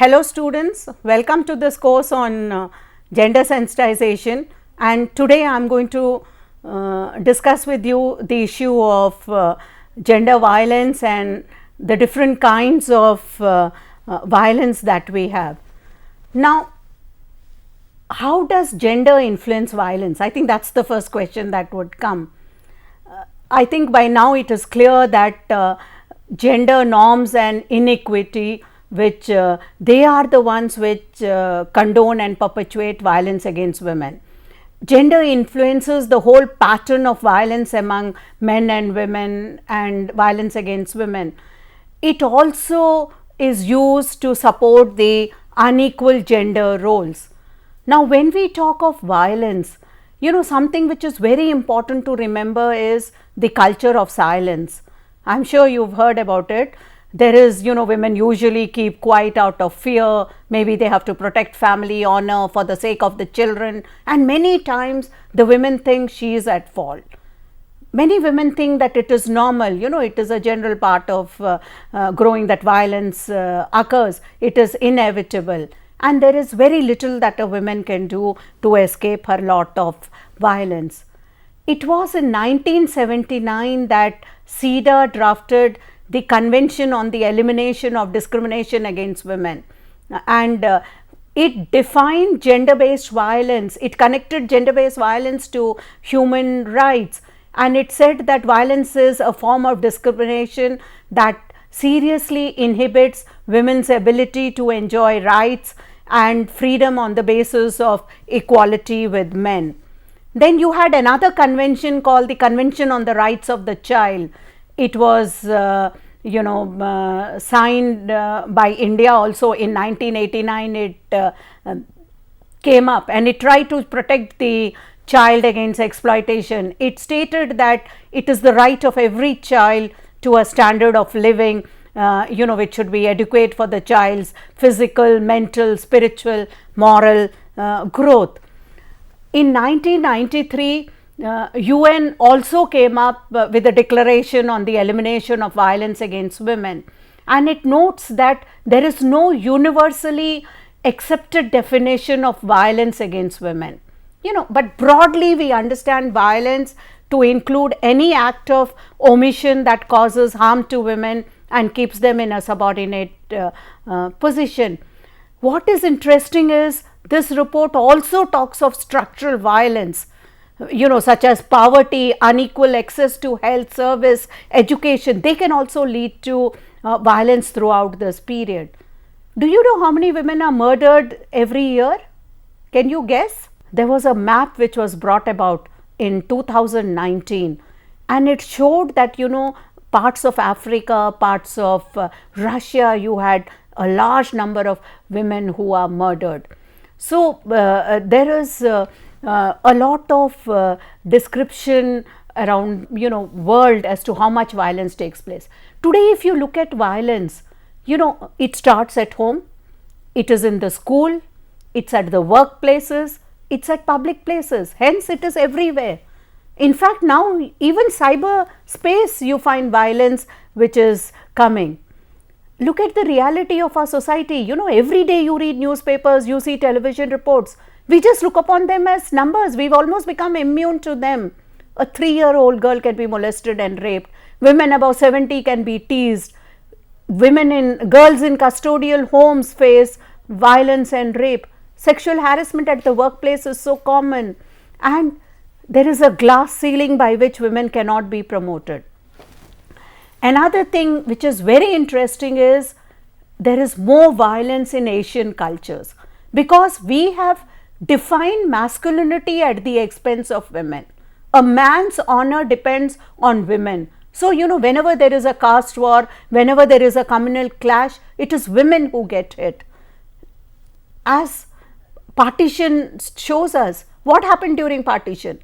Hello students, welcome to this course on gender sensitization, and today I am going to discuss with you the issue of gender violence and the different kinds of violence that we have. Now, how does gender influence violence? I think that's the first question that would come. I think by now it is clear that gender norms and inequity, which they are the ones which condone and perpetuate violence against women. Gender influences the whole pattern of violence among men and women and violence against women. It also is used to support the unequal gender roles. Now, when we talk of violence, something which is very important to remember is the culture of silence. I'm sure you've heard about it. There is, women usually keep quiet out of fear. Maybe they have to protect family honor for the sake of the children. And many times the women think she is at fault. Many women think that it is normal, it is a general part of growing that violence occurs. It is inevitable. And there is very little that a woman can do to escape her lot of violence. It was in 1979 that CEDAW drafted the Convention on the Elimination of Discrimination against Women, and it defined gender-based violence. It connected gender-based violence to human rights, and it said that violence is a form of discrimination that seriously inhibits women's ability to enjoy rights and freedom on the basis of equality with men. Then you had another convention called the Convention on the Rights of the Child. It was signed by India also in 1989. It came up and it tried to protect the child against exploitation. It stated that it is the right of every child to a standard of living which should be adequate for the child's physical, mental, spiritual, moral growth. In 1993, UN also came up with a declaration on the elimination of violence against women, and it notes that there is no universally accepted definition of violence against women. But broadly we understand violence to include any act of omission that causes harm to women and keeps them in a subordinate position. What is interesting is this report also talks of structural violence, such as poverty, unequal access to health service, education. They can also lead to violence throughout this period. Do you know how many women are murdered every year? Can you guess? There was a map which was brought about in 2019, and it showed that, parts of Africa, parts of Russia, you had a large number of women who are murdered. So there is a lot of description around world as to how much violence takes place. Today, if you look at violence, it starts at home, it is in the school, it's at the workplaces, it's at public places, hence it is everywhere. In fact, now even cyber space you find violence which is coming. Look at the reality of our society. Every day you read newspapers, you see television reports. We just look upon them as numbers. We've almost become immune to them. A 3-year-old girl can be molested and raped. Women above 70 can be teased. Girls in custodial homes face violence and rape. Sexual harassment at the workplace is so common. And there is a glass ceiling by which women cannot be promoted. Another thing which is very interesting is there is more violence in Asian cultures because we have defined masculinity at the expense of women. A man's honor depends on women. So, whenever there is a caste war, whenever there is a communal clash, it is women who get hit. As partition shows us, what happened during partition?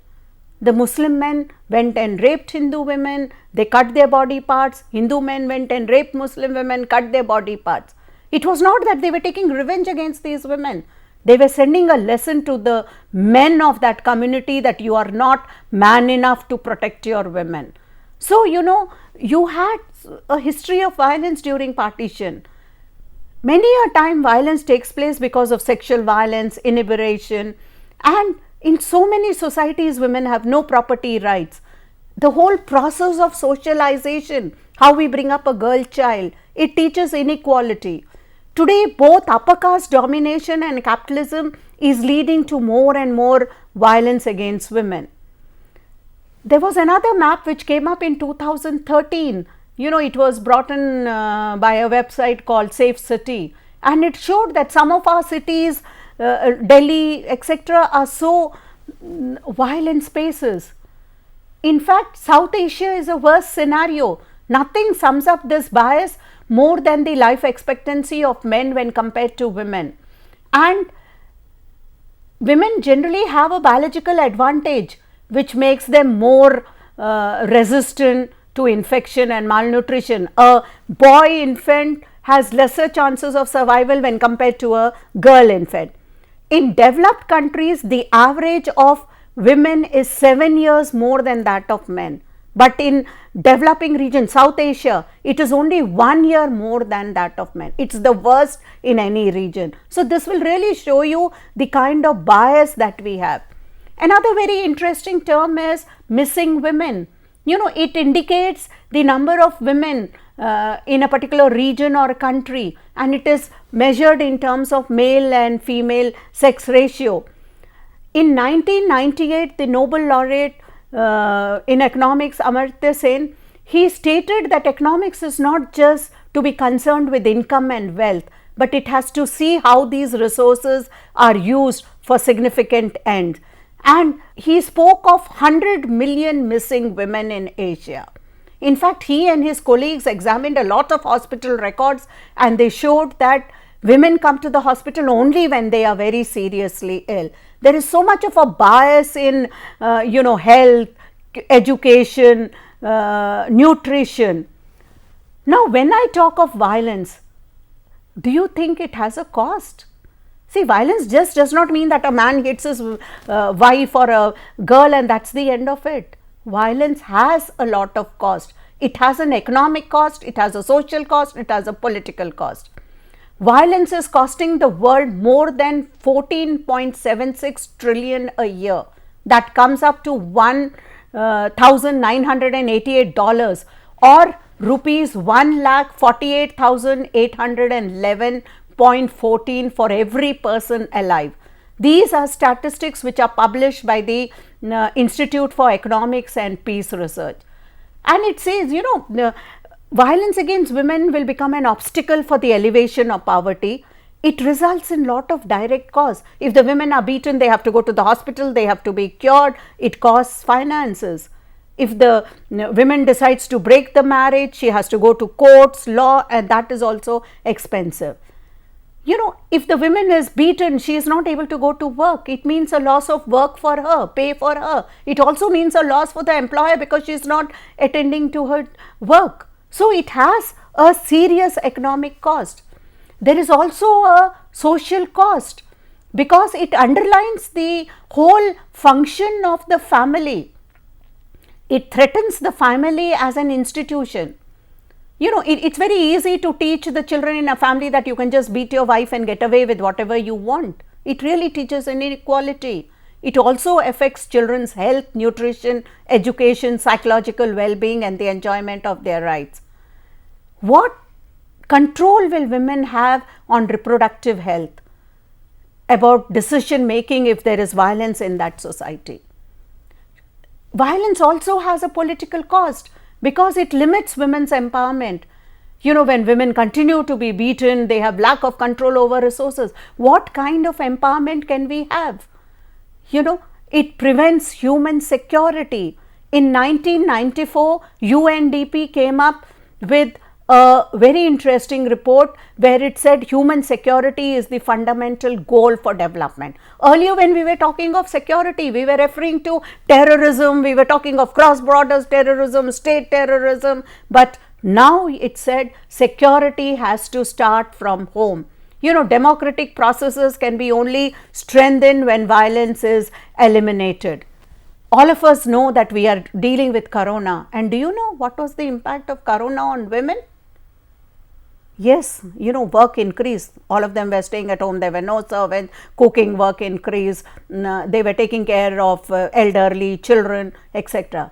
The Muslim men went and raped Hindu women, they cut their body parts. Hindu men went and raped Muslim women, cut their body parts. It was not that they were taking revenge against these women. They were sending a lesson to the men of that community that you are not man enough to protect your women. So, you had a history of violence during partition. Many a time violence takes place because of sexual violence, inebriation, and in so many societies women have no property rights. The whole process of socialization, how we bring up a girl child, it teaches inequality. Today both upper caste domination and capitalism is leading to more and more violence against women. There was another map which came up in 2013. It was brought in by a website called Safe City, and it showed that some of our cities, Delhi, etc., are so violent spaces. In fact, South Asia is a worse scenario. Nothing sums up this bias more than the life expectancy of men when compared to women. And women generally have a biological advantage which makes them more resistant to infection and malnutrition. A boy infant has lesser chances of survival when compared to a girl infant. In developed countries, the average of women is 7 years more than that of men. But in developing regions, South Asia, it is only 1 year more than that of men. It's the worst in any region. So this will really show you the kind of bias that we have. Another very interesting term is missing women. It indicates the number of women in a particular region or country, and it is measured in terms of male and female sex ratio. In 1998, the Nobel laureate in economics, Amartya Sen, he stated that economics is not just to be concerned with income and wealth, but it has to see how these resources are used for significant ends. And he spoke of 100 million missing women in Asia. In fact, he and his colleagues examined a lot of hospital records, and they showed that women come to the hospital only when they are very seriously ill. There is so much of a bias in health, education, nutrition. Now, when I talk of violence, do you think it has a cost? See, violence just does not mean that a man hits his wife or a girl and that's the end of it. Violence has a lot of cost. It has an economic cost, it has a social cost, it has a political cost. Violence is costing the world more than 14.76 trillion a year. That comes up to $1,988 or rupees 1,48,811.14 for every person alive. These are statistics which are published by the Institute for Economics and Peace Research. And it says, violence against women will become an obstacle for the elevation of poverty. It results in lot of direct costs. If the women are beaten, they have to go to the hospital, they have to be cured, it costs finances. If the women decides to break the marriage, she has to go to courts, law, and that is also expensive. If the woman is beaten, she is not able to go to work. It means a loss of work for her, pay for her. It also means a loss for the employer because she is not attending to her work. So it has a serious economic cost. There is also a social cost because it underlines the whole function of the family. It threatens the family as an institution. It's very easy to teach the children in a family that you can just beat your wife and get away with whatever you want. It really teaches inequality. It also affects children's health, nutrition, education, psychological well-being and the enjoyment of their rights. What control will women have on reproductive health, about decision making if there is violence in that society? Violence also has a political cost because it limits women's empowerment. When women continue to be beaten, they have lack of control over resources. What kind of empowerment can we have? It prevents human security. In 1994, UNDP came up with a very interesting report where it said human security is the fundamental goal for development. Earlier when we were talking of security, we were referring to terrorism, we were talking of cross-border terrorism, state terrorism, but now it said security has to start from home. Democratic processes can be only strengthened when violence is eliminated. All of us know that we are dealing with corona, and do you know what was the impact of corona on women? Yes, work increased. All of them were staying at home. There were no servants. Cooking work increased. They were taking care of elderly, children, etc.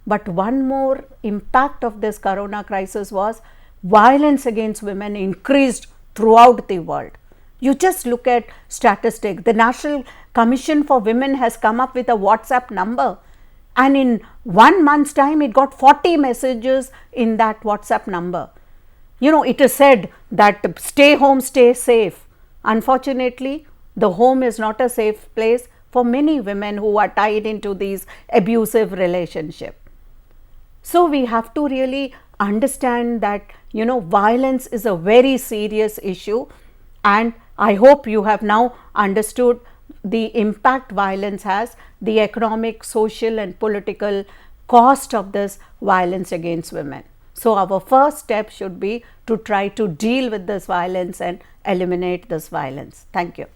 But one more impact of this corona crisis was violence against women increased throughout the world. You just look at statistics. The National Commission for Women has come up with a WhatsApp number, and in 1 month's time it got 40 messages in that WhatsApp number. It is said that stay home, stay safe. Unfortunately, the home is not a safe place for many women who are tied into these abusive relationships. So we have to really understand that violence is a very serious issue, and I hope you have now understood the impact violence has, the economic, social and political cost of this violence against women. So our first step should be to try to deal with this violence and eliminate this violence. Thank you.